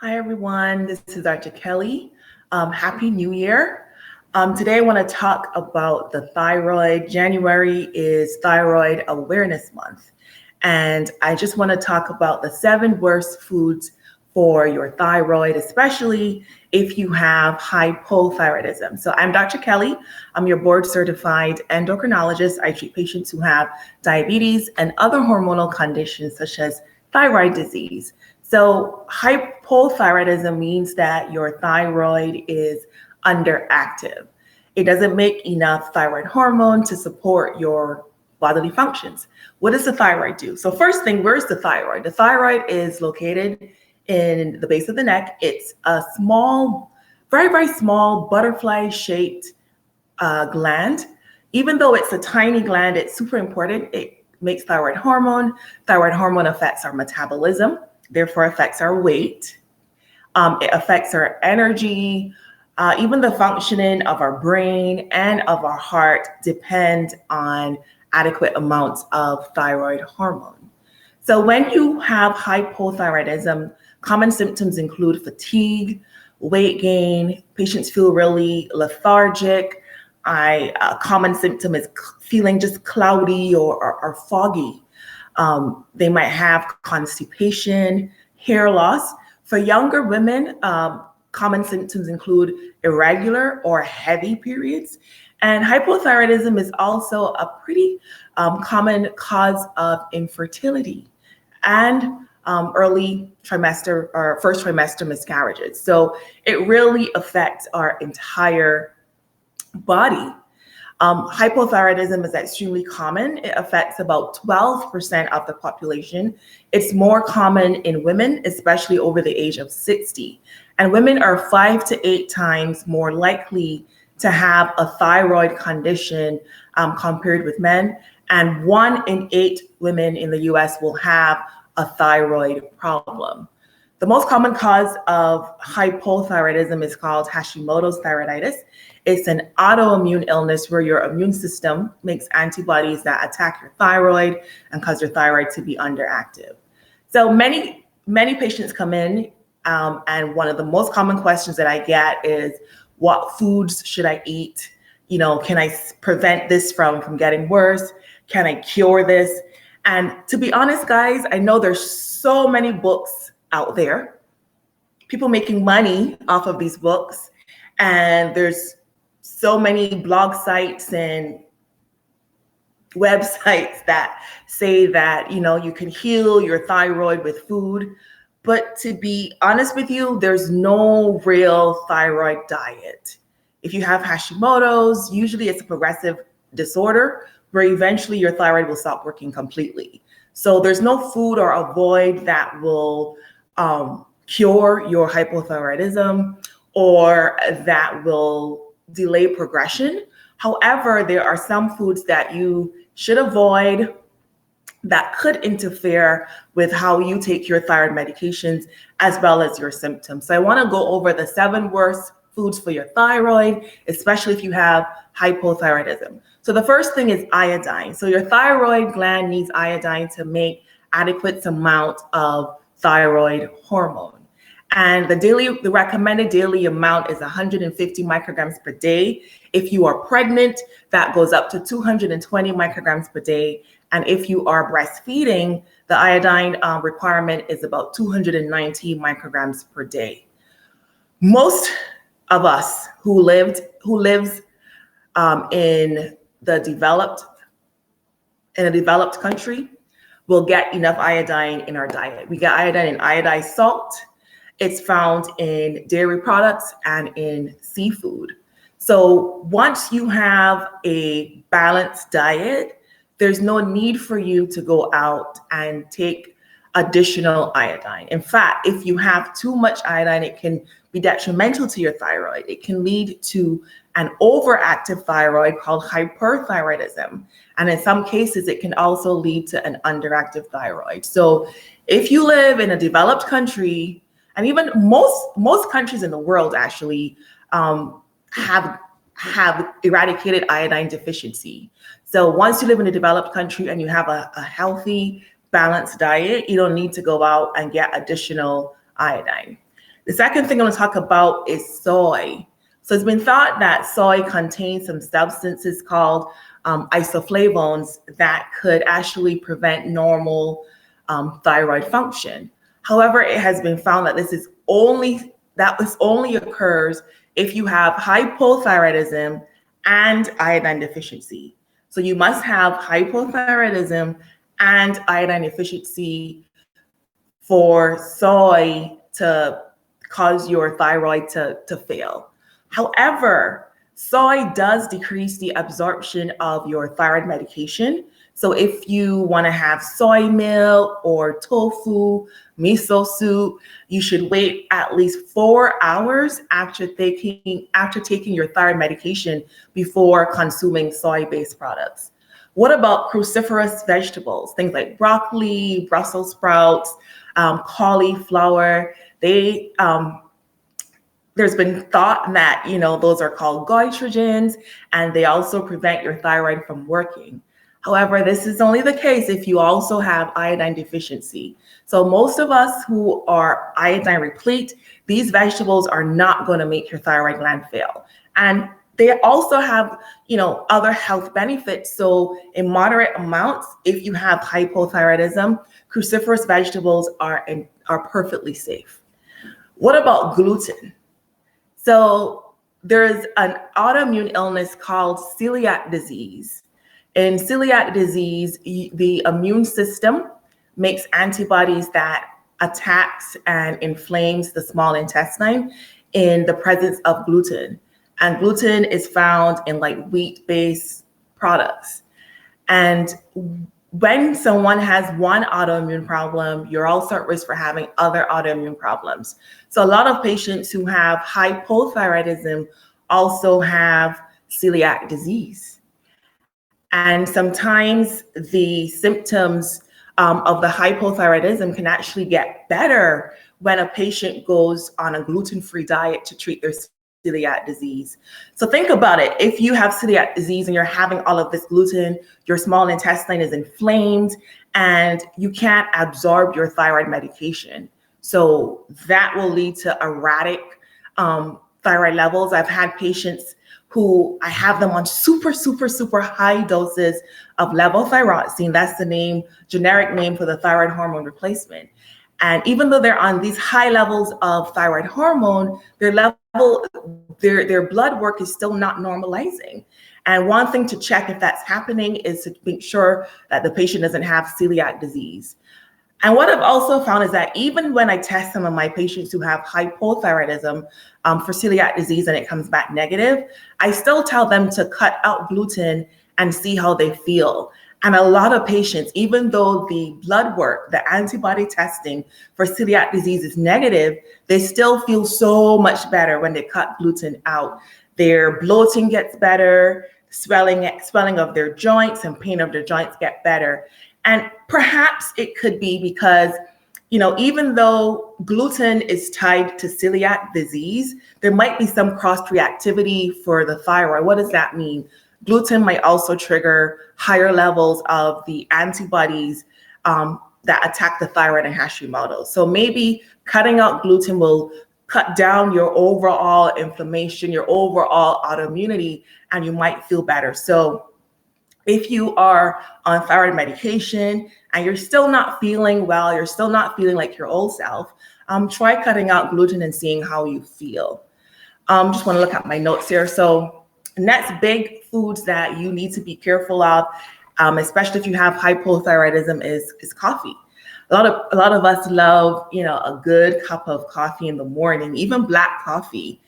Hi, everyone. This is Dr. Kelly. Happy New Year. Today, I want to talk about the thyroid. January is Thyroid Awareness Month. And I just want to talk about the 7 worst foods for your thyroid, especially if you have hypothyroidism. So I'm Dr. Kelly. I'm your board certified endocrinologist. I treat patients who have diabetes and other hormonal conditions such as thyroid disease. So hypothyroidism means that your thyroid is underactive. It doesn't make enough thyroid hormone to support your bodily functions. What does the thyroid do? So first thing, where's the thyroid? The thyroid is located in the base of the neck. It's a small, very, very small butterfly-shaped gland. Even though it's a tiny gland, it's super important. It makes thyroid hormone. Thyroid hormone affects our metabolism, therefore affects our weight. It affects our energy. Even the functioning of our brain and of our heart depend on adequate amounts of thyroid hormone. So when you have hypothyroidism, common symptoms include fatigue, weight gain, patients feel really lethargic. A common symptom is feeling just cloudy or foggy. They might have constipation, hair loss. For younger women, common symptoms include irregular or heavy periods. And hypothyroidism is also a pretty common cause of infertility and early trimester or first trimester miscarriages. So it really affects our entire body. Hypothyroidism is extremely common. It affects about 12% of the population. It's more common in women, especially over the age of 60. And women are 5 to 8 times more likely to have a thyroid condition compared with men. And 1 in 8 women in the US will have a thyroid problem. The most common cause of hypothyroidism is called Hashimoto's thyroiditis. It's an autoimmune illness where your immune system makes antibodies that attack your thyroid and cause your thyroid to be underactive. So many patients come in, and one of the most common questions that I get is, what foods should I eat? You know, can I prevent this from getting worse? Can I cure this? And to be honest, guys, I know there's so many books out there, people making money off of these books, and there's so many blog sites and websites that say that, you know, you can heal your thyroid with food. But to be honest with you, there's no real thyroid diet. If you have Hashimoto's, usually it's a progressive disorder where eventually your thyroid will stop working completely. So there's no food or avoid that will cure your hypothyroidism or that will delay progression. However, there are some foods that you should avoid that could interfere with how you take your thyroid medications as well as your symptoms. So I want to go over the 7 worst foods for your thyroid, especially if you have hypothyroidism. So the first thing is iodine. So your thyroid gland needs iodine to make adequate amount of thyroid hormone. And the recommended daily amount is 150 micrograms per day. If you are pregnant, that goes up to 220 micrograms per day. And if you are breastfeeding, the iodine requirement is about 290 micrograms per day. Most of us who lives in a developed country will get enough iodine in our diet. We get iodine in iodized salt. It's found in dairy products and in seafood. So once you have a balanced diet, there's no need for you to go out and take additional iodine. In fact, if you have too much iodine, it can be detrimental to your thyroid. It can lead to an overactive thyroid called hyperthyroidism. And in some cases, it can also lead to an underactive thyroid. So if you live in a developed country, and even most countries in the world actually have eradicated iodine deficiency. So once you live in a developed country and you have a healthy, balanced diet, you don't need to go out and get additional iodine. The second thing I want to talk about is soy. So it's been thought that soy contains some substances called isoflavones that could actually prevent normal thyroid function. However, it has been found that this only occurs if you have hypothyroidism and iodine deficiency. So you must have hypothyroidism and iodine deficiency for soy to cause your thyroid to fail. However, soy does decrease the absorption of your thyroid medication. So if you want to have soy milk or tofu, miso soup, you should wait at least 4 hours after taking your thyroid medication before consuming soy-based products. What about cruciferous vegetables? Things like broccoli, Brussels sprouts, cauliflower. There's been thought that, those are called goitrogens, and they also prevent your thyroid from working. However, this is only the case if you also have iodine deficiency. So most of us who are iodine replete, these vegetables are not going to make your thyroid gland fail. And they also have, other health benefits. So in moderate amounts, if you have hypothyroidism, cruciferous vegetables are perfectly safe. What about gluten? So there's an autoimmune illness called celiac disease. In celiac disease, the immune system makes antibodies that attacks and inflames the small intestine in the presence of gluten. And gluten is found in wheat-based products. And when someone has one autoimmune problem, you're also at risk for having other autoimmune problems. So a lot of patients who have hypothyroidism also have celiac disease. And sometimes the symptoms of the hypothyroidism can actually get better when a patient goes on a gluten-free diet to treat their celiac disease. So think about it. If you have celiac disease and you're having all of this gluten, your small intestine is inflamed and you can't absorb your thyroid medication. So that will lead to erratic thyroid levels. I've had patients who I have them on super, super, super high doses of levothyroxine. That's the generic name for the thyroid hormone replacement. And even though they're on these high levels of thyroid hormone, their blood work is still not normalizing. And one thing to check if that's happening is to make sure that the patient doesn't have celiac disease. And what I've also found is that even when I test some of my patients who have hypothyroidism for celiac disease and it comes back negative, I still tell them to cut out gluten and see how they feel. And a lot of patients, even though the blood work, the antibody testing for celiac disease is negative, they still feel so much better when they cut gluten out. Their bloating gets better, swelling of their joints and pain of their joints get better. And perhaps it could be because, even though gluten is tied to celiac disease, there might be some cross-reactivity for the thyroid. What does that mean? Gluten might also trigger higher levels of the antibodies that attack the thyroid and Hashimoto. So maybe cutting out gluten will cut down your overall inflammation, your overall autoimmunity, and you might feel better. So if you are on thyroid medication and you're still not feeling well, you're still not feeling like your old self, try cutting out gluten and seeing how you feel. Just want to look at my notes here. So next big foods that you need to be careful of, especially if you have hypothyroidism, is coffee. A lot of us love, a good cup of coffee in the morning. Even black coffee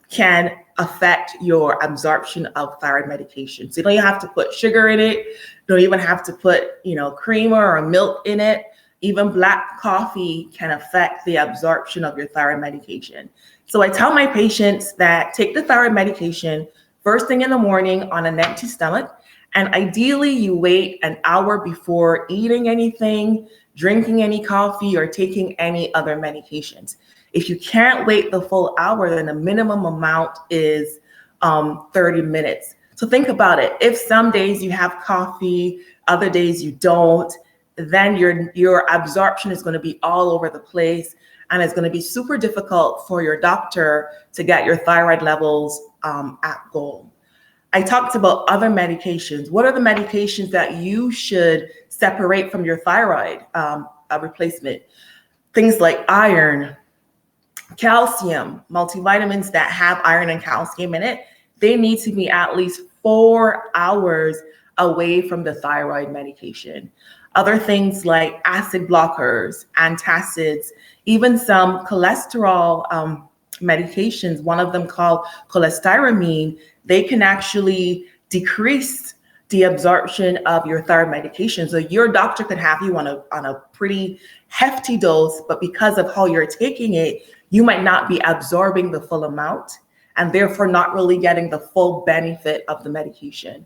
can affect your absorption of thyroid medication. So you don't even have to put sugar in it. You don't even have to put, creamer or milk in it. Even black coffee can affect the absorption of your thyroid medication. So I tell my patients that take the thyroid medication first thing in the morning on an empty stomach. And ideally you wait an hour before eating anything, drinking any coffee, or taking any other medications. If you can't wait the full hour, then the minimum amount is 30 minutes. So think about it. If some days you have coffee, other days you don't, then your absorption is going to be all over the place, and it's going to be super difficult for your doctor to get your thyroid levels at goal. I talked about other medications. What are the medications that you should separate from your thyroid replacement? Things like iron, calcium, multivitamins that have iron and calcium in it, they need to be at least 4 hours away from the thyroid medication. Other things like acid blockers, antacids, even some cholesterol medications, one of them called cholestyramine, they can actually decrease the absorption of your thyroid medication. So your doctor could have you on a pretty hefty dose, but because of how you're taking it, you might not be absorbing the full amount and therefore not really getting the full benefit of the medication.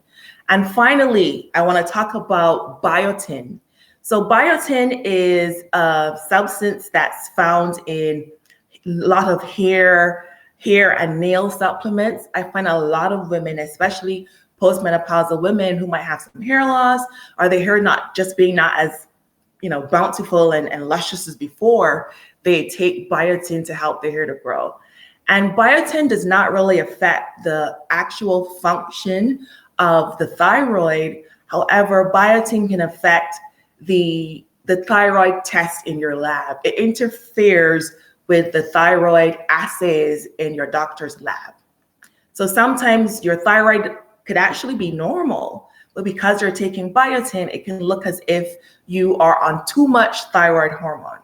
And finally, I want to talk about biotin. So biotin is a substance that's found in a lot of hair and nail supplements. I find a lot of women, especially postmenopausal women who might have some hair loss, or their hair not as bountiful and luscious as before, they take biotin to help their hair to grow. And biotin does not really affect the actual function of the thyroid. However, biotin can affect the thyroid test in your lab. It interferes with the thyroid assays in your doctor's lab. So sometimes your thyroid could actually be normal, but because you're taking biotin, it can look as if you are on too much thyroid hormone.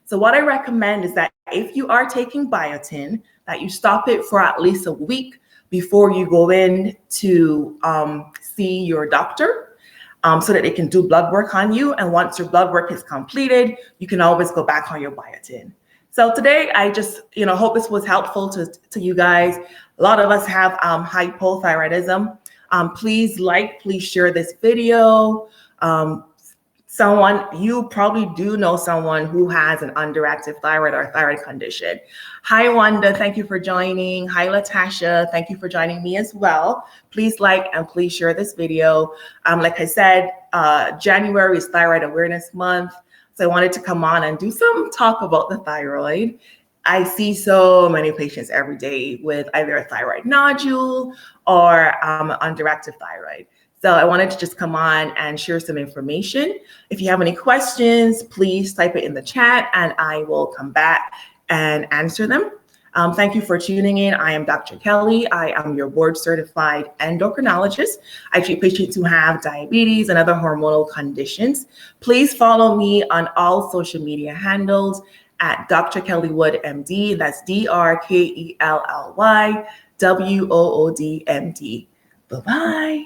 So what I recommend is that if you are taking biotin, that you stop it for at least a week before you go in to see your doctor, so that they can do blood work on you. And once your blood work is completed, you can always go back on your biotin. So today, I just hope this was helpful to you guys. A lot of us have hypothyroidism. Please share this video. You probably do know someone who has an underactive thyroid or thyroid condition. Hi, Wanda. Thank you for joining. Hi, Latasha. Thank you for joining me as well. Please like and please share this video. Like I said, January is Thyroid Awareness Month. So I wanted to come on and do some talk about the thyroid. I see so many patients every day with either a thyroid nodule or underactive thyroid. So I wanted to just come on and share some information. If you have any questions, please type it in the chat and I will come back and answer them. Thank you for tuning in. I am Dr. Kelly. I am your board certified endocrinologist. I treat patients who have diabetes and other hormonal conditions. Please follow me on all social media handles at Dr. Kelly Wood, MD. That's DrKellyWood, MD. Bye-bye.